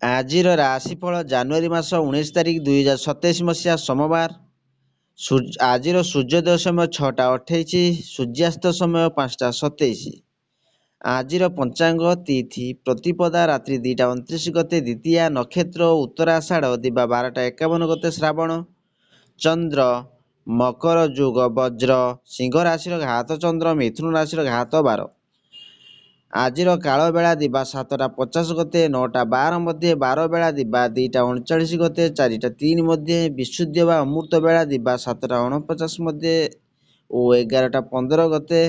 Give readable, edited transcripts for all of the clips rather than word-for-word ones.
ଆଜିର ରାଶିଫଳ ଜାନୁଆରୀ ମାସ 19 ତାରିଖ 2027 ମସିହା ସୋମବାର। ଆଜିର ସୂର୍ଯ୍ୟୋଦୟ ସମୟ 6ଟା 28, ସୂର୍ଯ୍ୟାସ୍ତ ସମୟ 5ଟା 27। ଆଜିର ପଞ୍ଚାଙ୍ଗ ତିଥି ପ୍ରତିପଦା ରାତ୍ରି 2ଟା 29 ଗତେ ଦ୍ୱିତୀୟା, ନକ୍ଷତ୍ର ଉତ୍ତରାଷାଢ଼ ଦିବା 12ଟା 51 ଗତେ ଶ୍ରାବଣ, ଚନ୍ଦ୍ର ମକର ଯୁଗ ବଜ୍ର, ସିଂହ ରାଶିର ଘାତ ଚନ୍ଦ୍ର, ମିଥୁନ ରାଶିର ଘାତ ବାର। ଆଜିର କାଳ ବେଳା ଦିବା 7ଟା 50 ଗତେ 9ଟା 12 ମଧ୍ୟ, ବାର ବେଳା ଦିବା 2ଟା 39 ଗତେ 4ଟା 3 ମଧ୍ୟ, ବିଶୁଦ୍ଧ ବା ଅମୃତ ବେଳା ଦିବା 7ଟା 49 ମଧ୍ୟ ଓ 11ଟା 15 ଗତେ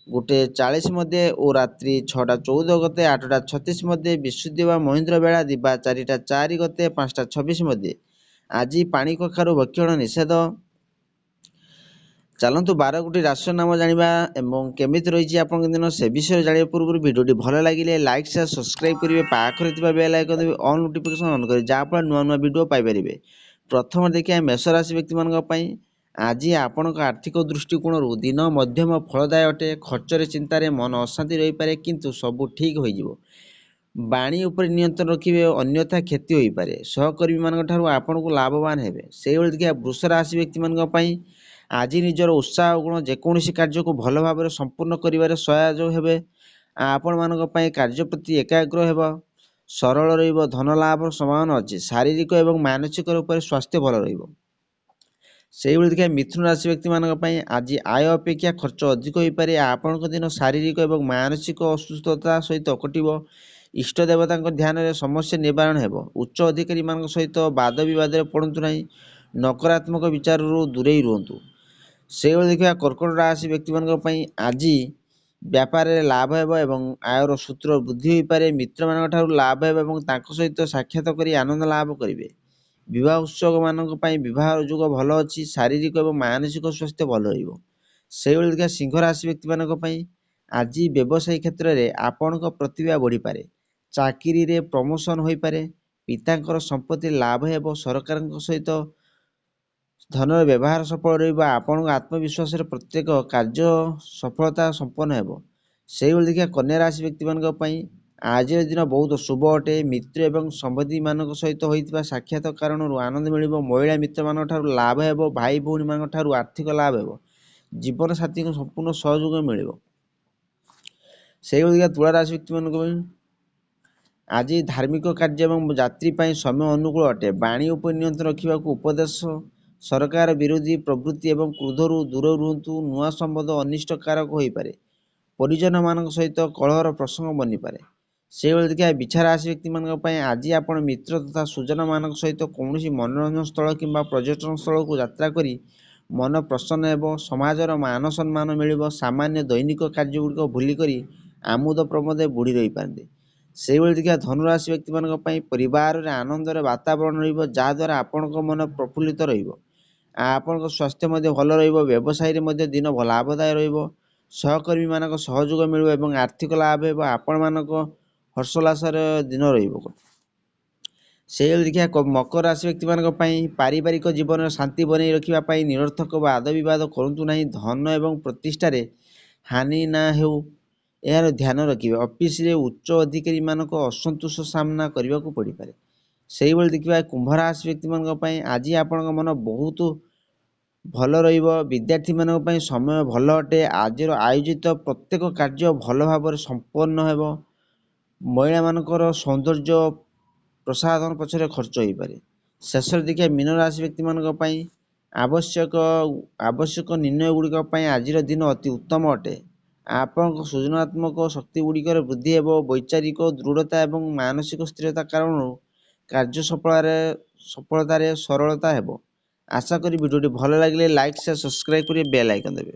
1ଟା 40 ମଧ୍ୟ ଓ ରାତ୍ରି 6ଟା 14 ଗତେ 8ଟା 36 ମଧ୍ୟ, ବିଶୁଦ୍ଧ ବା ମହେନ୍ଦ୍ର ବେଳା ଦିବା 4ଟା 4 ଗତେ 5ଟା 26 ମଧ୍ୟ। ଆଜି ପାଣି କଖାରୁ ଭକ୍ଷଣ ନିଷେଧ। ଚାଲନ୍ତୁ 12ଗୋଟି ରାଶିର ନାମ ଜାଣିବା ଏବଂ କେମିତି ରହିଛି ଆପଣଙ୍କ ଦିନ ସେ ବିଷୟରେ ଜାଣିବା ପୂର୍ବରୁ ଭିଡ଼ିଓଟି ଭଲ ଲାଗିଲେ ଲାଇକ୍ ସେୟାର ସବସ୍କ୍ରାଇବ୍ କରିବେ, ପାଖରେ ଥିବା ବେଲ୍ ଆଇକନ୍ ଦେବେ ଅଲ୍ ନୋଟିଫିକେସନ୍ ଅନ୍ କରିବେ, ଯାହାଫଳରେ ନୂଆ ନୂଆ ଭିଡ଼ିଓ ପାଇପାରିବେ। ପ୍ରଥମେ ଦେଖିବା ମେଷ ରାଶି ବ୍ୟକ୍ତିମାନଙ୍କ ପାଇଁ। ଆଜି ଆପଣଙ୍କ ଆର୍ଥିକ ଦୃଷ୍ଟିକୋଣରୁ ଦିନ ମଧ୍ୟମ ଫଳଦାୟୀ ଅଟେ। ଖର୍ଚ୍ଚରେ ଚିନ୍ତାରେ ମନ ଅଶାନ୍ତି ରହିପାରେ, କିନ୍ତୁ ସବୁ ଠିକ୍ ହୋଇଯିବ। ବାଣୀ ଉପରେ ନିୟନ୍ତ୍ରଣ ରଖିବେ, ଅନ୍ୟଥା କ୍ଷତି ହୋଇପାରେ। ସହକର୍ମୀମାନଙ୍କ ଠାରୁ ଆପଣଙ୍କୁ ଲାଭବାନ ହେବେ। ସେହିଭଳି ଦେଖିବା ବୃଷ ରାଶି ବ୍ୟକ୍ତିମାନଙ୍କ ପାଇଁ। ଆଜି ନିଜର ଉତ୍ସାହ ଗୁଣ ଯେକୌଣସି କାର୍ଯ୍ୟକୁ ଭଲ ଭାବରେ ସମ୍ପୂର୍ଣ୍ଣ କରିବାରେ ସହାୟକ ହେବେ। ଆପଣମାନଙ୍କ ପାଇଁ କାର୍ଯ୍ୟ ପ୍ରତି ଏକାଗ୍ର ହେବ। ସରଳ ରହିବ, ଧନ ଲାଭର ସମ୍ଭାବନା ଅଛି। ଶାରୀରିକ ଏବଂ ମାନସିକ ରୂପରେ ସ୍ୱାସ୍ଥ୍ୟ ଭଲ ରହିବ। ସେହିଭଳି ଦେଖିବା ମିଥୁନ ରାଶି ବ୍ୟକ୍ତିମାନଙ୍କ ପାଇଁ। ଆଜି ଆୟ ଅପେକ୍ଷା ଖର୍ଚ୍ଚ ଅଧିକ ହୋଇପାରେ। ଆପଣଙ୍କ ଦିନ ଶାରୀରିକ ଏବଂ ମାନସିକ ଅସୁସ୍ଥତା ସହିତ କଟିବ। ଇଷ୍ଟ ଦେବତାଙ୍କ ଧ୍ୟାନରେ ସମସ୍ୟା ନିବାରଣ ହେବ। ଉଚ୍ଚ ଅଧିକାରୀମାନଙ୍କ ସହିତ ବାଦ ବିବାଦରେ ପଡ଼ନ୍ତୁ ନାହିଁ। ନକାରାତ୍ମକ ବିଚାରରୁ ଦୂରେଇ ରୁହନ୍ତୁ। ସେହିଭଳି ଦେଖିବା କର୍କଟ ରାଶି ବ୍ୟକ୍ତିମାନଙ୍କ ପାଇଁ। ଆଜି ବ୍ୟାପାରରେ ଲାଭ ହେବ ଏବଂ ଆୟର ସୂତ୍ର ବୃଦ୍ଧି ହୋଇପାରେ। ମିତ୍ରମାନଙ୍କ ଠାରୁ ଲାଭ ହେବ ଏବଂ ତାଙ୍କ ସହିତ ସାକ୍ଷାତ କରି ଆନନ୍ଦ ଲାଭ କରିବେ। ବିବାହ ଉତ୍ସବମାନଙ୍କ ପାଇଁ ବିବାହର ଯୁଗ ଭଲ ଅଛି। ଶାରୀରିକ ଏବଂ ମାନସିକ ସ୍ୱାସ୍ଥ୍ୟ ଭଲ ରହିବ। ସେହିଭଳି ଦେଖିବା ସିଂହ ରାଶି ବ୍ୟକ୍ତିମାନଙ୍କ ପାଇଁ। ଆଜି ବ୍ୟବସାୟୀ କ୍ଷେତ୍ରରେ ଆପଣଙ୍କ ପ୍ରତିଭା ବଢ଼ିପାରେ। ଚାକିରିରେ ପ୍ରମୋସନ ହୋଇପାରେ। ପିତାଙ୍କର ସମ୍ପତ୍ତି ଲାଭ ହେବ। ସରକାରଙ୍କ ସହିତ ଧନର ବ୍ୟବହାର ସଫଳ ରହିବ। ଆପଣଙ୍କ ଆତ୍ମବିଶ୍ୱାସରେ ପ୍ରତ୍ୟେକ କାର୍ଯ୍ୟ ସଫଳତା ସମ୍ପନ୍ନ ହେବ। ସେହିଭଳି ଦେଖିବା କନ୍ୟା ରାଶି ବ୍ୟକ୍ତିମାନଙ୍କ ପାଇଁ। ଆଜିର ଦିନ ବହୁତ ଶୁଭ ଅଟେ। ମିତ୍ର ଏବଂ ସମ୍ବନ୍ଧୀମାନଙ୍କ ସହିତ ହୋଇଥିବା ସାକ୍ଷାତ କାରଣରୁ ଆନନ୍ଦ ମିଳିବ। ମହିଳା ମିତ୍ରମାନଙ୍କ ଠାରୁ ଲାଭ ହେବ। ଭାଇ ଭଉଣୀମାନଙ୍କ ଠାରୁ ଆର୍ଥିକ ଲାଭ ହେବ। ଜୀବନସାଥୀଙ୍କ ସମ୍ପୂର୍ଣ୍ଣ ସହଯୋଗ ମିଳିବ। ସେହିଭଳି ଦେଖିବା ତୁଳା ରାଶି ବ୍ୟକ୍ତିମାନଙ୍କ ପାଇଁ। ଆଜି ଧାର୍ମିକ କାର୍ଯ୍ୟ ଏବଂ ଯାତ୍ରୀ ପାଇଁ ସମୟ ଅନୁକୂଳ ଅଟେ। ବାଣୀ ଉପରେ ନିୟନ୍ତ୍ରଣ ରଖିବାକୁ ଉପଦେଶ। ସରକାର ବିରୋଧୀ ପ୍ରବୃତ୍ତି ଏବଂ କ୍ରୋଧରୁ ଦୂର ରୁହନ୍ତୁ। ନୂଆ ସମ୍ବନ୍ଧ ଅନିଷ୍ଟକାରକ ହୋଇପାରେ। ପରିଜନମାନଙ୍କ ସହିତ କଳହର ପ୍ରସଙ୍ଗ ବନିପାରେ। ସେହିଭଳି ଦେଖିବା ବିଛା ରାଶି ବ୍ୟକ୍ତିମାନଙ୍କ ପାଇଁ। ଆଜି ଆପଣ ମିତ୍ର ତଥା ସୁଜନମାନଙ୍କ ସହିତ କୌଣସି ମନୋରଞ୍ଜନ ସ୍ଥଳ କିମ୍ବା ପର୍ଯ୍ୟଟନ ସ୍ଥଳକୁ ଯାତ୍ରା କରି ମନ ପ୍ରସନ୍ନ ହେବ। ସମାଜର ମାନ ସମ୍ମାନ ମିଳିବ। ସାମାନ୍ୟ ଦୈନିକ କାର୍ଯ୍ୟଗୁଡ଼ିକ ଭୁଲିକରି ଆମୋଦ ପ୍ରମୋଦରେ ବୁଡ଼ି ରହିପାରନ୍ତି। ସେହିଭଳି ଦେଖିବା ଧନୁରାଶି ବ୍ୟକ୍ତିମାନଙ୍କ ପାଇଁ। ପରିବାରରେ ଆନନ୍ଦର ବାତାବରଣ ରହିବ, ଯାହାଦ୍ୱାରା ଆପଣଙ୍କ ମନ ପ୍ରଫୁଲ୍ଲିତ ରହିବ। ଆପଣଙ୍କ ସ୍ୱାସ୍ଥ୍ୟ ମଧ୍ୟ ଭଲ ରହିବ। ବ୍ୟବସାୟରେ ମଧ୍ୟ ଦିନ ଲାଭଦାୟକ ରହିବ। ସହକର୍ମୀମାନଙ୍କ ସହଯୋଗ ମିଳିବ ଏବଂ ଆର୍ଥିକ ଲାଭ ହେବ। ଆପଣମାନଙ୍କ ହର୍ଷୋଲ୍ଲାସର ଦିନ ରହିବ। ସେହିଭଳି ଦେଖିବା ମକର ରାଶି ବ୍ୟକ୍ତିମାନଙ୍କ ପାଇଁ। ପାରିବାରିକ ଜୀବନରେ ଶାନ୍ତି ବନେଇ ରଖିବା ପାଇଁ ନିରର୍ଥକ ବାଦ ବିବାଦ କରନ୍ତୁ ନାହିଁ। ଧନ ଏବଂ ପ୍ରତିଷ୍ଠାରେ ହାନି ନା ହେଉ, ଏହାର ଧ୍ୟାନ ରଖିବେ। ଅଫିସରେ ଉଚ୍ଚ ଅଧିକାରୀମାନଙ୍କ ଅସନ୍ତୋଷ ସାମ୍ନା କରିବାକୁ ପଡ଼ିପାରେ। ସେହିଭଳି ଦେଖିବା କୁମ୍ଭ ରାଶି ବ୍ୟକ୍ତିମାନଙ୍କ ପାଇଁ। ଆଜି ଆପଣଙ୍କ ମନ ବହୁତ ଭଲ ରହିବ। ବିଦ୍ୟାର୍ଥୀମାନଙ୍କ ପାଇଁ ସମୟ ଭଲ ଅଟେ। ଆଜିର ଆୟୋଜିତ ପ୍ରତ୍ୟେକ କାର୍ଯ୍ୟ ଭଲ ଭାବରେ ସମ୍ପନ୍ନ ହେବ। ମହିଳାମାନଙ୍କର ସୌନ୍ଦର୍ଯ୍ୟ ପ୍ରସାଧନ ପଛରେ ଖର୍ଚ୍ଚ ହୋଇପାରେ। ଶେଷରେ ଦେଖିବା ମୀନ ରାଶି ବ୍ୟକ୍ତିମାନଙ୍କ ପାଇଁ। ଆବଶ୍ୟକ ନିର୍ଣ୍ଣୟ ଗୁଡ଼ିକ ପାଇଁ ଆଜିର ଦିନ ଅତି ଉତ୍ତମ ଅଟେ। ଆପଣଙ୍କ ସୃଜନାତ୍ମକ ଶକ୍ତି ଗୁଡ଼ିକରେ ବୃଦ୍ଧି ହେବ। ବୈଚାରିକ ଦୃଢ଼ତା ଏବଂ ମାନସିକ ସ୍ଥିରତା କାରଣରୁ କାର୍ଯ୍ୟ ସଫଳତାରେ ସରଳତା ହେବ। ଆଶା କରି ଭିଡ଼ିଓଟି ଭଲ ଲାଗିଲେ ଲାଇକ୍ ସେୟାର ସବସ୍କ୍ରାଇବ୍ କରି ବେଲ୍ ଆଇକନ୍ ଦେବେ।